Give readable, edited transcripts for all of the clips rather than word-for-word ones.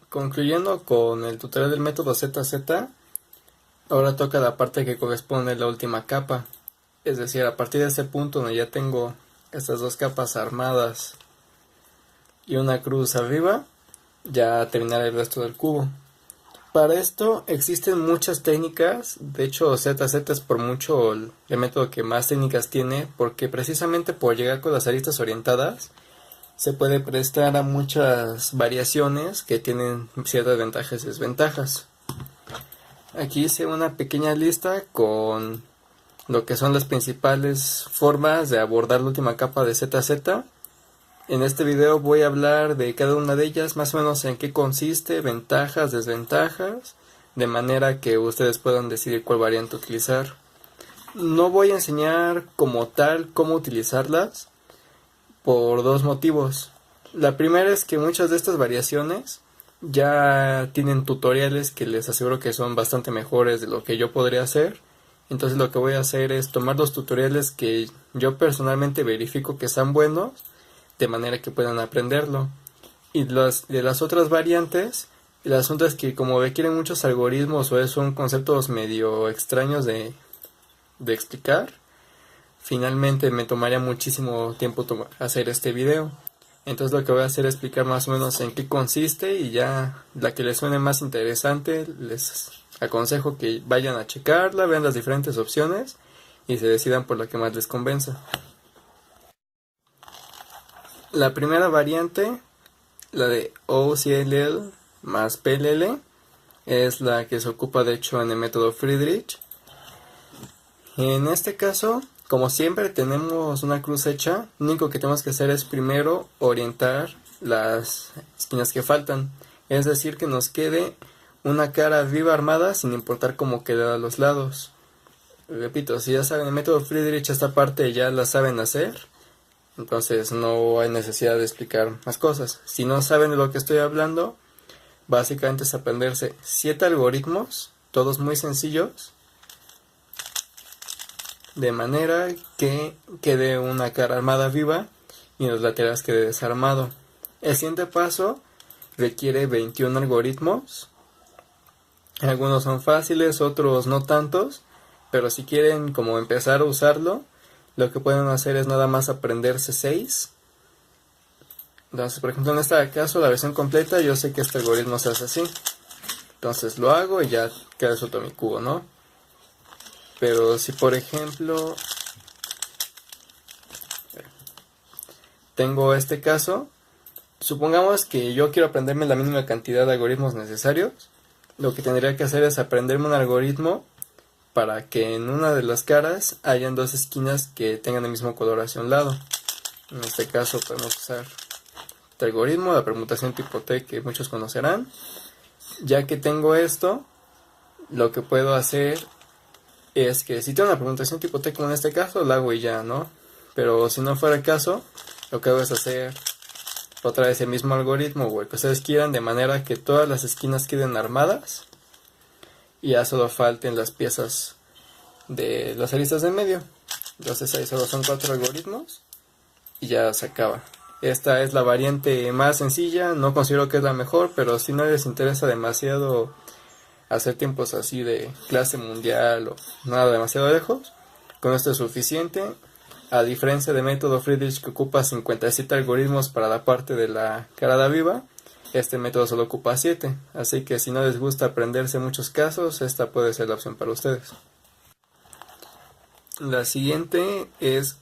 Concluyendo con el tutorial del método ZZ, ahora toca la parte que corresponde a la última capa. Es decir, a partir de ese punto donde ya tengo estas dos capas armadas y una cruz arriba, ya terminaré el resto del cubo. Para esto existen muchas técnicas, de hecho ZZ es por mucho el método que más técnicas tiene, porque precisamente por llegar con las aristas orientadas, se puede prestar a muchas variaciones que tienen ciertas ventajas y desventajas. Aquí hice una pequeña lista con lo que son las principales formas de abordar la última capa de ZZ. En este video voy a hablar de cada una de ellas, más o menos en qué consiste, ventajas, desventajas, de manera que ustedes puedan decidir cuál variante utilizar. No voy a enseñar como tal cómo utilizarlas, por dos motivos. La primera es que muchas de estas variaciones ya tienen tutoriales que les aseguro que son bastante mejores de lo que yo podría hacer. Entonces lo que voy a hacer es tomar los tutoriales que yo personalmente verifico que sean buenos, de manera que puedan aprenderlo. Y de las otras variantes, el asunto es que como requieren muchos algoritmos o son conceptos medio extraños de explicar, finalmente me tomaría muchísimo tiempo hacer este video. Entonces lo que voy a hacer es explicar más o menos en qué consiste, y ya la que les suene más interesante les aconsejo que vayan a checarla, vean las diferentes opciones y se decidan por la que más les convenza. La primera variante, la de OCLL más PLL, es la que se ocupa de hecho en el método Friedrich. En este caso, como siempre tenemos una cruz hecha, lo único que tenemos que hacer es primero orientar las esquinas que faltan. Es decir, que nos quede una cara viva armada sin importar cómo quede a los lados. Repito, si ya saben el método Friedrich, esta parte ya la saben hacer, entonces no hay necesidad de explicar más cosas. Si no saben de lo que estoy hablando, básicamente es aprenderse 7 algoritmos, todos muy sencillos, de manera que quede una cara armada viva y en los laterales quede desarmado. El siguiente paso requiere 21 algoritmos. Algunos son fáciles, otros no tantos, pero si quieren como empezar a usarlo, lo que pueden hacer es nada más aprenderse 6. Entonces, por ejemplo, en este caso, la versión completa, yo sé que este algoritmo se hace así. Entonces lo hago y ya queda suelto mi cubo, ¿no? Pero si por ejemplo tengo este caso, supongamos que yo quiero aprenderme la mínima cantidad de algoritmos necesarios, lo que tendría que hacer es aprenderme un algoritmo para que en una de las caras hayan dos esquinas que tengan el mismo color hacia un lado. En este caso podemos usar este algoritmo, la permutación tipo T, que muchos conocerán. Ya que tengo esto, lo que puedo hacer es que si tengo una permutación tipo T, como en este caso, la hago y ya, ¿no? Pero si no fuera el caso, lo que hago es hacer otra vez el mismo algoritmo o el que ustedes quieran, de manera que todas las esquinas queden armadas y ya solo falten las piezas de las aristas de medio. Entonces ahí solo son 4 algoritmos y ya se acaba. Esta es la variante más sencilla, no considero que es la mejor, pero si no les interesa demasiado hacer tiempos así de clase mundial o nada demasiado lejos, con esto es suficiente. A diferencia del método Friedrich, que ocupa 57 algoritmos para la parte de la cara viva, este método solo ocupa 7, así que si no les gusta aprenderse muchos casos, esta puede ser la opción para ustedes. La siguiente es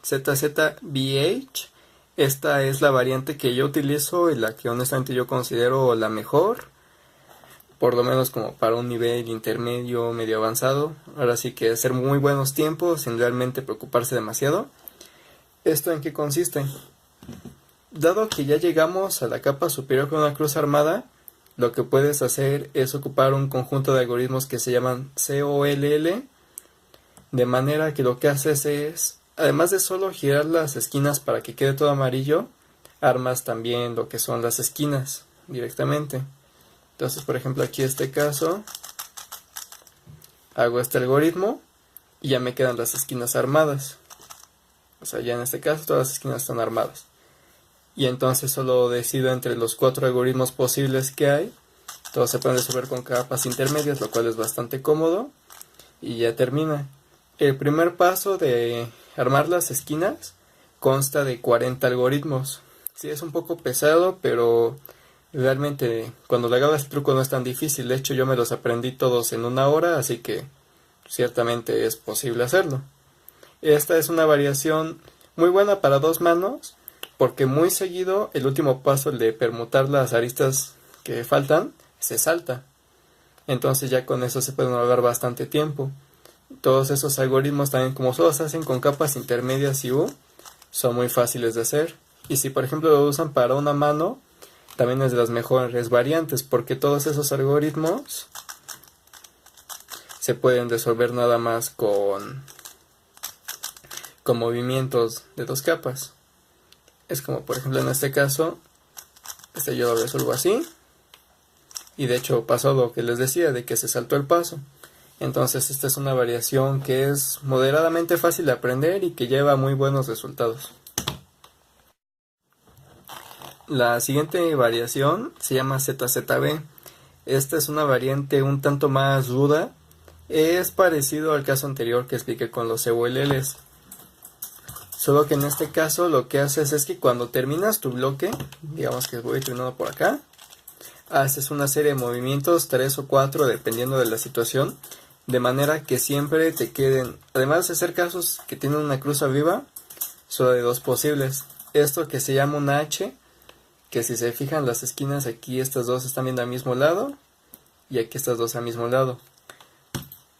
ZZBH. Esta es la variante que yo utilizo y la que honestamente yo considero la mejor, por lo menos como para un nivel intermedio, medio avanzado. Ahora sí que hacer muy buenos tiempos sin realmente preocuparse demasiado. ¿Esto en qué consiste? Dado que ya llegamos a la capa superior con una cruz armada, lo que puedes hacer es ocupar un conjunto de algoritmos que se llaman COLL, de manera que lo que haces es, además de solo girar las esquinas para que quede todo amarillo, armas también lo que son las esquinas directamente. Entonces, por ejemplo, aquí en este caso, hago este algoritmo y ya me quedan las esquinas armadas. O sea, ya en este caso todas las esquinas están armadas. y entonces solo decido entre los 4 algoritmos posibles que hay. Todos se pueden resolver con capas intermedias, lo cual es bastante cómodo, y ya termina. El primer paso de armar las esquinas consta de 40 algoritmos. Sí, es un poco pesado, pero realmente cuando le hagas el truco no es tan difícil. De hecho, yo me los aprendí todos en una hora, así que ciertamente es posible hacerlo. Esta es una variación muy buena para dos manos, porque muy seguido el último paso, el de permutar las aristas que faltan, se salta. Entonces ya con eso se puede ahorrar bastante tiempo. Todos esos algoritmos también, como solo se hacen con capas intermedias y U, son muy fáciles de hacer. Y si por ejemplo lo usan para una mano, también es de las mejores variantes, porque todos esos algoritmos se pueden resolver nada más con movimientos de dos capas. Es como por ejemplo en este caso, yo lo resuelvo así, y de hecho pasó lo que les decía, de que se saltó el paso. Entonces esta es una variación que es moderadamente fácil de aprender y que lleva muy buenos resultados. La siguiente variación se llama ZZB. Esta es una variante un tanto más ruda. Es parecido al caso anterior que expliqué con los EULLs. Solo que en este caso lo que haces es que cuando terminas tu bloque, digamos que voy terminando por acá, haces una serie de movimientos, 3 o 4 dependiendo de la situación, de manera que siempre te queden, además de hacer casos que tienen una cruz arriba, solo hay dos posibles. Esto que se llama una H, que si se fijan las esquinas aquí, estas dos están viendo al mismo lado, y aquí estas dos al mismo lado.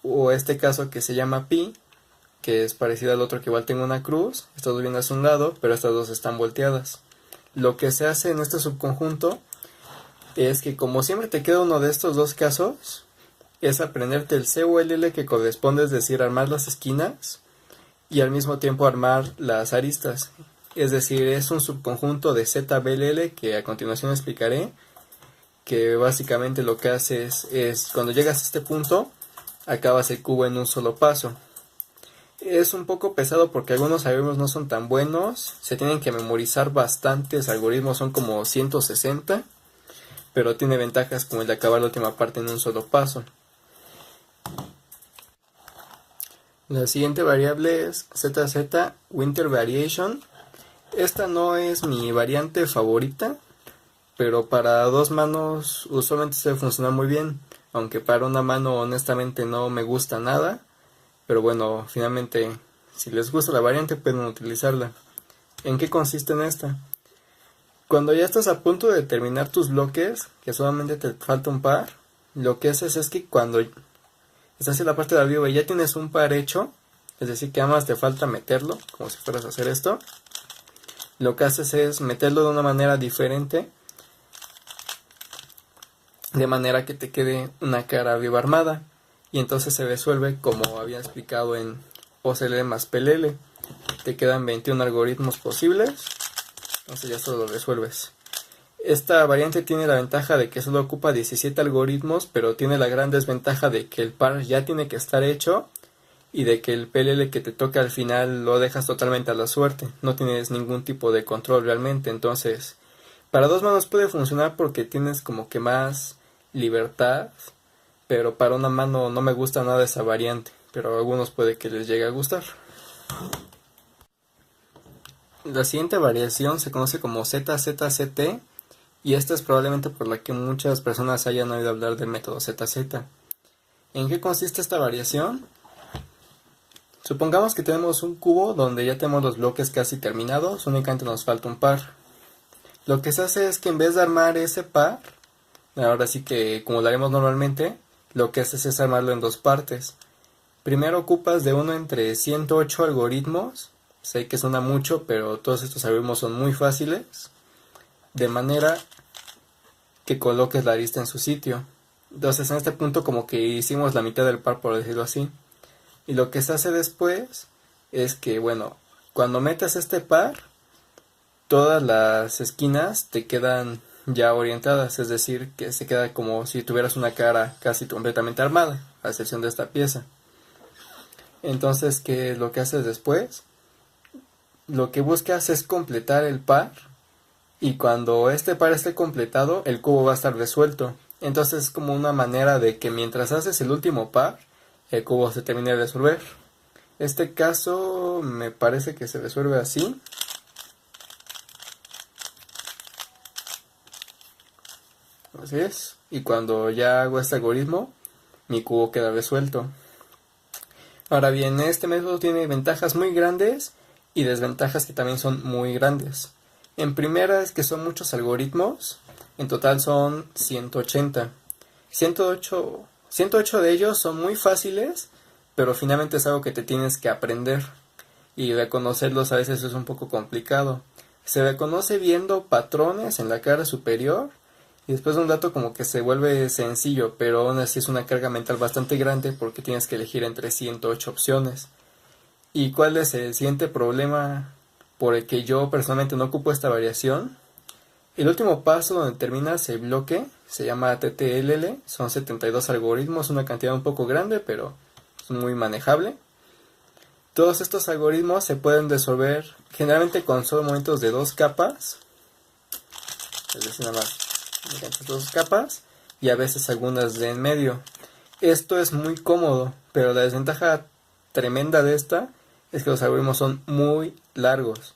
O este caso que se llama pi, que es parecido al otro que igual tengo una cruz, estas dos vienen hacia un lado, pero estas dos están volteadas. Lo que se hace en este subconjunto es que como siempre te queda uno de estos dos casos, es aprenderte el CULL que corresponde, es decir, armar las esquinas y al mismo tiempo armar las aristas. Es decir, es un subconjunto de ZBLL que a continuación explicaré, que básicamente lo que hace es cuando llegas a este punto, acabas el cubo en un solo paso. Es un poco pesado porque algunos algoritmos no son tan buenos, se tienen que memorizar bastantes algoritmos, son como 160, pero tiene ventajas como el de acabar la última parte en un solo paso. La siguiente variable es ZZ Winter Variation. Esta no es mi variante favorita, pero para dos manos usualmente suele funcionar muy bien, aunque para una mano honestamente no me gusta nada, pero bueno, finalmente si les gusta la variante pueden utilizarla. ¿En qué consiste en esta? Cuando ya estás a punto de terminar tus bloques, que solamente te falta un par, lo que haces es que cuando estás en la parte de arriba y ya tienes un par hecho, es decir que nada más te falta meterlo, como si fueras a hacer esto, lo que haces es meterlo de una manera diferente, de manera que te quede una cara viva armada, y entonces se resuelve como había explicado en OCLL más PLL. Te quedan 21 algoritmos posibles, entonces ya solo lo resuelves. Esta variante tiene la ventaja de que solo ocupa 17 algoritmos, pero tiene la gran desventaja de que el par ya tiene que estar hecho y de que el PLL que te toca al final lo dejas totalmente a la suerte. No tienes ningún tipo de control realmente, entonces para dos manos puede funcionar porque tienes como que más libertad, pero para una mano no me gusta nada esa variante, pero a algunos puede que les llegue a gustar. La siguiente variación se conoce como ZZZT y esta es probablemente por la que muchas personas hayan oído hablar del método ZZ. ¿En qué consiste esta variación? Supongamos que tenemos un cubo donde ya tenemos los bloques casi terminados, únicamente nos falta un par. Lo que se hace es que en vez de armar ese par, ahora sí que como lo haremos normalmente, lo que haces es armarlo en dos partes. Primero ocupas de uno entre 108 algoritmos, sé que suena mucho, pero todos estos algoritmos son muy fáciles, de manera que coloques la arista en su sitio. Entonces en este punto como que hicimos la mitad del par, por decirlo así. Y lo que se hace después es que, bueno, cuando metas este par, todas las esquinas te quedan ya orientadas, es decir, que se queda como si tuvieras una cara casi completamente armada, a excepción de esta pieza. Entonces, ¿qué es lo que haces después? Lo que buscas es completar el par y cuando este par esté completado, el cubo va a estar resuelto. Entonces es como una manera de que mientras haces el último par, el cubo se termine de resolver. Este caso me parece que se resuelve así. Así es. Y cuando ya hago este algoritmo, mi cubo queda resuelto. Ahora bien, este método tiene ventajas muy grandes y desventajas que también son muy grandes. En primera es que son muchos algoritmos, en total son 180. 108 de ellos son muy fáciles, pero finalmente es algo que te tienes que aprender y reconocerlos a veces es un poco complicado. Se reconoce viendo patrones en la cara superior y después de un dato como que se vuelve sencillo, pero aún así es una carga mental bastante grande porque tienes que elegir entre 108 opciones. ¿Y cuál es el siguiente problema por el que yo personalmente no ocupo esta variación? El último paso donde terminas el bloque se llama TTLL, son 72 algoritmos, una cantidad un poco grande, pero es muy manejable. Todos estos algoritmos se pueden resolver generalmente con solo movimientos de dos capas, es decir, nada más dos capas y a veces algunas de en medio. Esto es muy cómodo, pero la desventaja tremenda de esta es que los algoritmos son muy largos.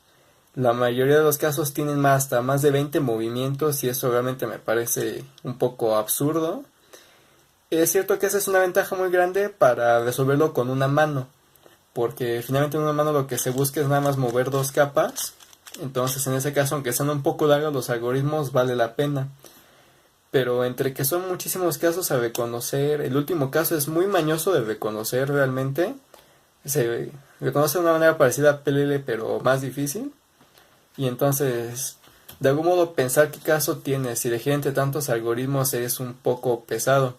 La mayoría de los casos tienen hasta más de 20 movimientos y eso realmente me parece un poco absurdo. Es cierto que esa es una ventaja muy grande para resolverlo con una mano, porque finalmente en una mano lo que se busca es nada más mover dos capas. Entonces en ese caso, aunque sean un poco largos los algoritmos, vale la pena. Pero entre que son muchísimos casos a reconocer, el último caso es muy mañoso de reconocer realmente. Se reconoce de una manera parecida a PLL pero más difícil. Y entonces, de algún modo pensar qué caso tiene si elegir entre tantos algoritmos es un poco pesado.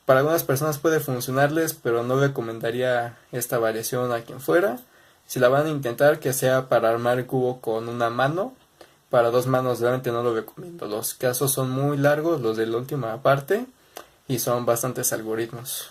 Para algunas personas puede funcionarles, pero no recomendaría esta variación a quien fuera. Si la van a intentar, que sea para armar el cubo con una mano. Para dos manos realmente no lo recomiendo. Los casos son muy largos, los de la última parte, y son bastantes algoritmos.